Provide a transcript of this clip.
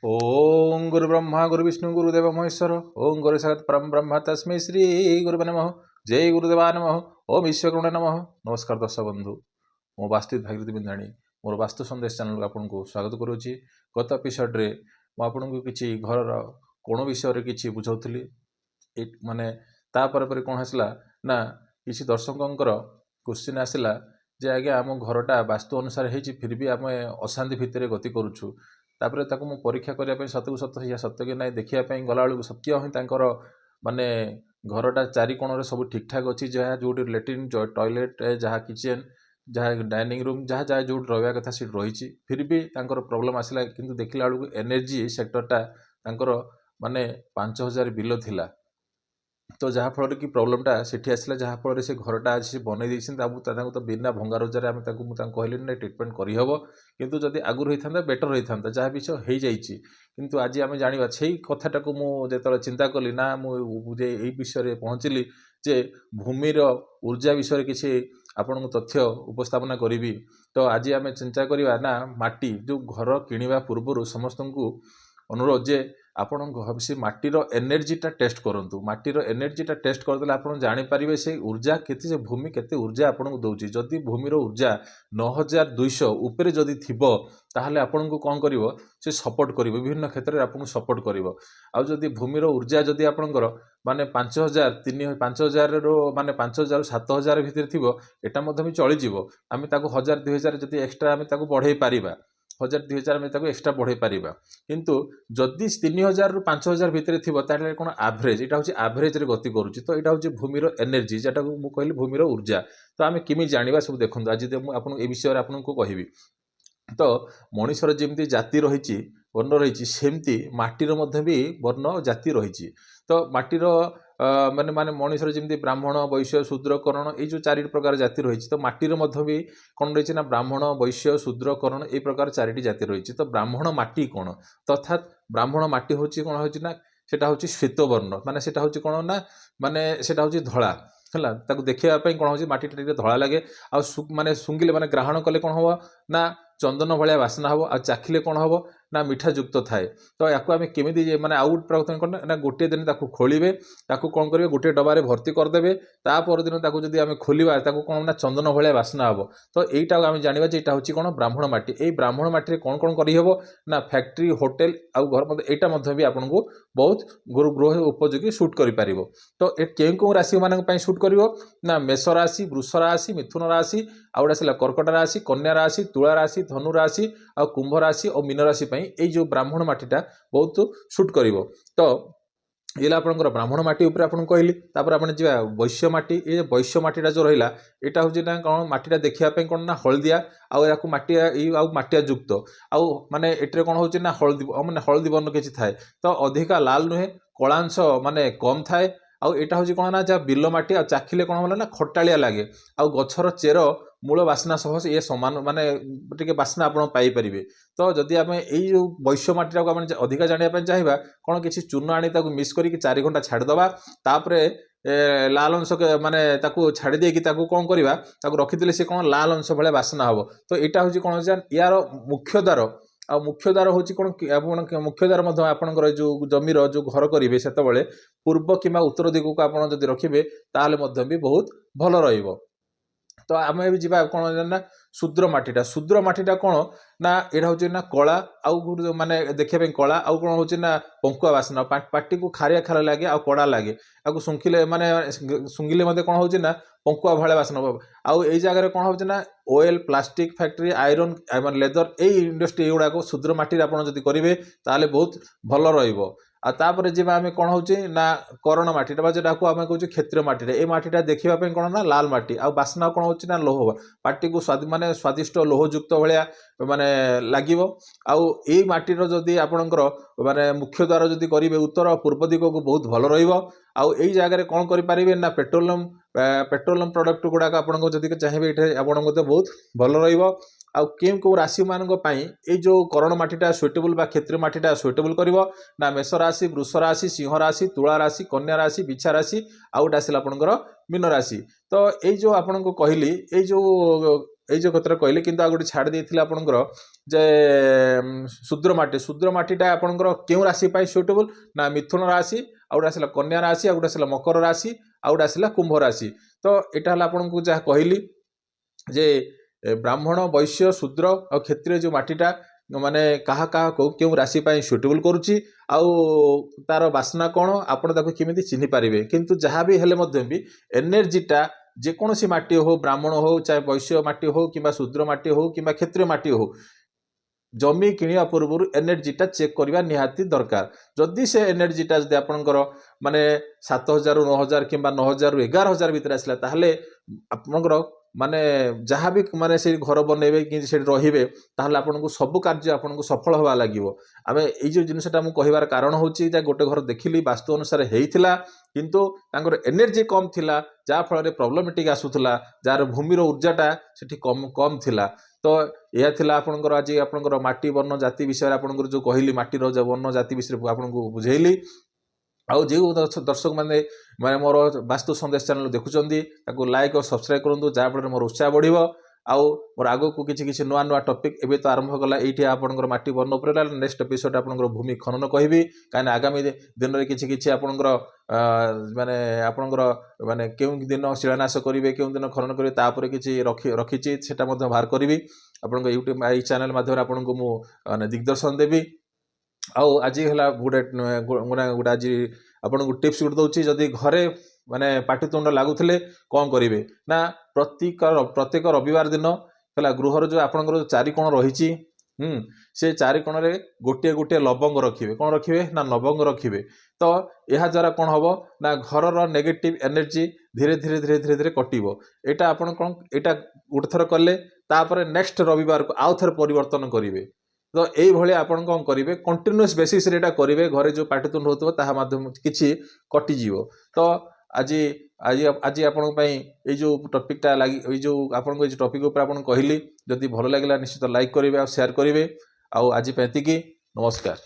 ओम गुरु ब्रह्मा गुरु विष्णु गुरुदेव महेश्वर ओम गुरु साक्षात् परम ब्रह्म तस्मै श्री गुरुवे नमः। जय गुरुदेवा नमः। ओम ईश्वर नमः। नमस्कार दर्शक बंधु, मो बास्तु भागीरथी बिंधाणी मोर वास्तु संदेश चैनल आपको स्वागत करुच्ची। गत एपिसोड रे आपको किसी घर कोण विषय किसी बुझाऊली माने तापर पर कौन आसला ना किसी दर्शकों क्वेश्चन आसला जे आज्ञा आम घरटा वास्तु अनुसार होती फिर भी आम अशांति भितर गति करुचु। तापर ताको मु परीक्षा करने सतकू सत या सत्य कि ना देखापी गला बेलू सत्य ही तांकर माने घरटा चारि कोण सब ठीक ठाक अच्छी जहाँ जो लैट्रिन टॉयलेट जहाँ किचेन जहाँ डाइनिंग रूम जहाँ जहाँ जो रहा कथा सीट रही फिर भी तांकर प्रॉब्लम आसला किंतु देखला बेलू एनर्जी सेक्टरटा तांकर माने 5000 बिलो थिला। तो जहाँफल कि प्रोब्लेमटा सेठी आसला जहाँफल से घरटा आज बनई देती तो बिना भंगारुजार आम कहली ना ट्रिटमेंट करहब किंतु जदि आगुरी होता बेटर होता जहाँ विषय हो जाइए किंतु आज आम जाना से कथाटा को मुझे चिंता कली ना मुझे यही विषय पहुँचली जे भूमिर ऊर्जा विषय किसी आपण तथ्य उपस्थापना करी। तो आज आम चिंता करवा ना माटी जो घर किणवा पूर्व समस्त को अनुरोध जे आपण से माटीर एनर्जीटा टेस्ट करूँ। माटीर एनर्जीटा टेस्ट करदे आप जानीपारे से ऊर्जा केते से भूमि केते ऊर्जा आपको दौर जदि भूमिर ऊर्जा 9200 उपरे जदि थिबो ताहले आपन को कौन करिवो से सपोर्ट करिवो विभिन्न क्षेत्र में आपन सपोर्ट करिवो। आ जदि भूमिर ऊर्जा जदि आपनकर माने 5000 रो माने 5000 7000 भितर थिबो एटा मध्य भी चली जीवो आमे ताको 1000 2000 जदि एक्स्ट्रा आमे ताको बढ़ाई पारिबा 1000 2000 में ताको एक्स्ट्रा बढ़ाई पारिबा किंतु जदि 3000 रु 5000 भितर थिबो ताले कोन एवरेज एटा होची एवरेज रे गति करूची। तो एटा होची भूमिर एनर्जी जेटा को मु कहली भूमिर ऊर्जा। तो आमे किमि जानिबा सब देखंतु आज मु आपन ए विषय रे आपन को कहिबी। तो मनुष्यर जमी जाति रही वर्ण रही सेमती माटीर मध्य भी वर्ण जाति रही। तो माटीर माने माने मनुष्यर जमी ब्राह्मण वैश्य शूद्र करण ये जो 4 प्रकार जाति रही। तो माटीर मध्य भी कौन रही ना ब्राह्मण वैश्य शूद्र करण ये प्रकार 4टी जाति रही। तो ब्राह्मण माटी कौन अर्थात ब्राह्मण माटी हूँ कौन हो सेटा हूँ श्वेत वर्ण माने सेटा हूँ कौन ना माने सेटा हूँ धला है ताको देखापी कौन हो मटीटा धला लगे आ माने सुंगिले माने ग्रहण कले कौन हम ना चंदन भाया बासना हम आ चाखिले कौन हम ना मीठा युक्त थाए। तो या आम केमी माने आउ प्रथम कौन ना गोटे दिन खोलिबे ताकू कौन करेंगे गोटे डबार भर्ती करदे तापर दिन जदि आम खोलिबा कौन ना चंदन भाया बासना हम। तो यहीटा आम जाना यहाँ हूँ कौन ब्राह्मण माटी। यही ब्राह्मण माटी कौन कौन करहब ना फैक्ट्री होटेल आउ घर यहाँ भी आपको बहुत गृह उपयोगी सुट कर। तो ये कौन राशि मान सुट कर ना मेष राशि वृष राशि मिथुन राशि आउ गोटे कर्कट राशि कन्या राशि तुला राशि धनु राशि आ कुंभ राशि और मीन राशि ये जो ब्राह्मण माटीटा बहुत सुट कर। तो ये आपंकर ब्राह्मण माटी उपर आपन कहली तापर आपन जी वैश्य माटी ये वैश्य माटीटा जो रहा यहाँ हूँ ना कौन माटीटा देखापी कौन ना हलदिया आउ माटिया आउ माटिया युक्त आउ माने एटे कौन हो ना हलदी माने हलदी वर्ण किसी थाए। तो अधिका लाल नुहे कलांश माने कम थाए आउ एटा हूँ कौन ना जहाँ बिल माटी आ चाखिले कौन होला ना खटालिया लगे आउ गछर चेर मूल बास्ना सह ये सामान माने टिके बास्ना आप पाइपर। तो जदि आम यही वैश्य माटीटा को अधिका जानापी चाहिए कौन किसी चूर्ण आनी मिक्स करके 4 घंटा छाड़दबा तापर लाल अंश माने छाड़ी देकी कौन करवा रखीदे सी कौन लाल अंश भाया बास्ना हम। तो यहाँ हूँ कौन यार मुख्य द्वार आ मुख्य द्वार हूँ कौन मुख्य द्वार आपंकर जो जमीर जो घर करेंगे से पूर्व कि उत्तर दिग को आप रखिए ताल भी बहुत भल रही। तो आम भी जा कौन ना शूद्र माटीटा कौन ना यहाँ हूँ ना कला आउ माने देखा कला आउ कौन हो ना पंकुआ बास्ना पाटी को खारिया खारा लगे आ कड़ा लगे आपको सुंखिले माने सुंगिले मत कौन हो ना पंकुआ भाया बास्ना आउ यही जगह कौन हो ना oil plastic factory iron leather यही इंडस्ट्री युवाक शूद्र माटी आप करेंगे ताले बहुत भल रही। तापर जी आम कौन हो ना करण माटीटा जोटा को आम कहे क्षेत्र माटीटा ये माटीटा देखापी कौन ना लाल माटी आ बास्ना कौन हो ना लोह पाटी को माने स्वादिष्ट लोहयुक्त भाया माने लगे। आउ यही माटीर जदि आपणकर माने मुख्य द्वार जदि करेंगे उत्तर पूर्व दिग को बहुत भल रही जगह कौन करें ना पेट्रोलियम प्रोडक्ट गुड़ाक आपको जब चाहिए ये आपको बहुत भल रही। आउ केम को राशि मान ये जो करण माटीटा सुइटेबल बा क्षेत्र माटीटा सुइटेबल करिवो ना मेष राशि वृष राशि सिंह राशि तुला राशि कन्या राशि बिछा राशि आउ गोटे आसल आपंकर मीन राशि। तो ये जो आपन को कहली ये जो এই যে কথাটা କହିଲେ କିନ୍ତୁ ଆଉ ଗୋଟେ ଛାଡ଼ି ଦେଇଥିଲେ ଆପଣଙ୍କର ଯେ ଶୁଦ୍ର ମାଟିଟା ଆପଣଙ୍କର କେଉଁ ରାଶି ପାଇଁ ସୁଇଟେବୁଲ୍ ନା ମିଥୁନ ରାଶି, ଆଉ ଗୋଟେ ଆସିଲା କନ୍ୟା ରାଶି, ଆଉ ଗୋଟେ ଆସିଲା ମକର ରାଶି, ଆଉ ଗୋଟେ ଆସିଲା କୁମ୍ଭ ରାଶି। ତ ଏଇଟା ହେଲା ଆପଣଙ୍କୁ ଯାହା କହିଲି ଯେ ବ୍ରାହ୍ମଣ, ବୈଶ୍ୟ, ଶୂଦ୍ର ଆଉ କ୍ଷତ୍ରିୟ ଯେଉଁ ମାଟିଟା ମାନେ କାହା କେଉଁ ରାଶି ପାଇଁ ସୁଇଟେବୁଲ୍ କରୁଛି, ଆଉ ତାର ବାସ୍ନା କ'ଣ, ଆପଣ ତାକୁ କେମିତି ଚିହ୍ନି ପାରିବେ। କିନ୍ତୁ ଯାହା ବି ହେଲେ ମଧ୍ୟ ବି ଏନର୍ଜିଟା ଯେକୌଣସି ମାଟି ହଉ, ବ୍ରାହ୍ମଣ ହଉ, ଚାहे ବୈଶ୍ୟ ମାଟି ହଉ କିମ୍ବା ଶୂଦ୍ର ମାଟି ହଉ କିମ୍ବା କ୍ଷତ୍ରିୟ ମାଟି ହଉ, ଜମି କିଣିବା ପୂର୍ବରୁ ଏନର୍ଜିଟା ଚେକ୍ କରିବା ନିହାତି ଦରକାର। ଯଦି ସେ ଏନର୍ଜିଟା ଯଦି ଆପଣଙ୍କର ମାନେ 7,000 ରୁ 9,000 କିମ୍ବା 9,000 ରୁ 11,000 ଭିତରେ ଆସିଲା, ତାହେଲେ ଆପଣଙ୍କର ମାନେ ଯାହା ବି ମାନେ ସେ ଘର ବନେଇବେ କି ସେଠି ରହିବେ, ତାହେଲେ ଆପଣଙ୍କୁ ସବୁ କାର୍ଯ୍ୟ ଆପଣଙ୍କୁ ସଫଳ ହେବା ଲାଗିବ। ଆମେ ଏଇ ଯେଉଁ ଜିନିଷଟା ମୁଁ କହିବାର କାରଣ ହେଉଛି ଯେ ଗୋଟେ ଘର ଦେଖିଲି ବାସ୍ତୁ ଅନୁସାରେ ହେଇଥିଲା, କିନ୍ତୁ ତାଙ୍କର ଏନର୍ଜି କମ୍ ଥିଲା, ଯାହାଫଳରେ ପ୍ରୋବ୍ଲେମେଟିକ୍ ଆସୁଥିଲା, ଯାହାର ଭୂମିର ଉର୍ଜାଟା ସେଠି କମ୍ ଥିଲା। ତ ଏହା ଥିଲା ଆପଣଙ୍କର ଆଜି ଆପଣଙ୍କର ମାଟି ବର୍ଣ୍ଣ ଜାତି ବିଷୟରେ ଆପଣଙ୍କର ଯେଉଁ କହିଲି, ମାଟିର ବର୍ଣ୍ଣ ଜାତି ବିଷୟରେ ଆପଣଙ୍କୁ ବୁଝେଇଲି। ଆଉ ଯେଉଁ ଦର୍ଶକ ମାନେ ମୋର ବାସ୍ତୁ ସନ୍ଦେଶ ଚ୍ୟାନେଲ ଦେଖୁଛନ୍ତି, ତାକୁ ଲାଇକ୍ ଓ ସବସ୍କ୍ରାଇବ୍ କରନ୍ତୁ, ଯାହାଫଳରେ ମୋର ଉତ୍ସାହ ବଢ଼ିବ। ଆଉ ମୋର ଆଗକୁ କିଛି ନୂଆ ଟପିକ୍ ଏବେ ତ ଆରମ୍ଭ କଲା, ଏଇଠି ଆପଣଙ୍କର ମାଟି ବର୍ଣ୍ଣ ଉପରେ ନେକ୍ସଟ ଏପିସୋଡ୍ ଆପଣଙ୍କର ଭୂମି ଖନନ କହିବି, କାହିଁକିନା ଆଗାମୀ ଦିନରେ କିଛି ଆପଣଙ୍କର ମାନେ ଆପଣଙ୍କର ମାନେ କେଉଁ ଦିନ ଶିଳାନ୍ୟାସ କରିବେ, କେଉଁ ଦିନ ଖନନ କରିବେ, ତାପରେ କିଛି ରଖିଛି, ସେଟା ମଧ୍ୟ ବାହାର କରିବି। ଆପଣଙ୍କ ୟୁଟ୍ୟୁବ ଏଇ ଚ୍ୟାନେଲ ମାଧ୍ୟମରେ ଆପଣଙ୍କୁ ମୁଁ ଦିଗଦର୍ଶନ ଦେବି। ଆଉ ଆଜି ହେଲା ଗୋଟେ ଆଜି ଆପଣଙ୍କୁ ଟିପ୍ସ ଗୋଟେ ଦେଉଛି, ଯଦି ଘରେ ମାନେ ପାଟିତୁଣ୍ଡ ଲାଗୁଥିଲେ କ'ଣ କରିବେ ନା ପ୍ରତ୍ୟେକ ରବିବାର ଦିନ ହେଲା ଗୃହର ଯେଉଁ ଆପଣଙ୍କର ଚାରିକୋଣ ରହିଛି, ସେ ଚାରିକୋଣରେ ଗୋଟିଏ ଲବଙ୍ଗ ରଖିବେ। କ'ଣ ରଖିବେ ନା ଲବଙ୍ଗ ରଖିବେ। ତ ଏହା ଦ୍ୱାରା କ'ଣ ହେବ ନା ଘରର ନେଗେଟିଭ୍ ଏନର୍ଜି ଧୀରେ ଧୀରେ କଟିବ। ଏଇଟା ଆପଣ ଏଇଟା ଗୋଟେ ଥର କଲେ, ତାପରେ ନେକ୍ସଟ ରବିବାରକୁ ଆଉ ଥରେ ପରିବର୍ତ୍ତନ କରିବେ। ତ ଏଇଭଳି ଆପଣ କ'ଣ କରିବେ, କଣ୍ଟିନ୍ୟୁଅସ୍ ବେସିସ୍ରେ ଏଇଟା କରିବେ, ଘରେ ଯେଉଁ ପାଟିତୁଣ୍ଡ ହେଉଥିବ ତାହା ମାଧ୍ୟମ କିଛି କଟିଯିବ। ତ ଆଜି ଆପଣଙ୍କ ପାଇଁ ଏଇ ଯେଉଁ ଟପିକ୍ଟା ଏଇ ଯେଉଁ ଆପଣଙ୍କ ଏଇ ଟପିକ୍ ଉପରେ ଆପଣଙ୍କୁ କହିଲି, ଯଦି ଭଲ ଲାଗିଲା ନିଶ୍ଚିତ ଲାଇକ୍ କରିବେ ଆଉ ସେୟାର କରିବେ। ଆଉ ଆଜି ପାଇଁ ଏତିକି, ନମସ୍କାର।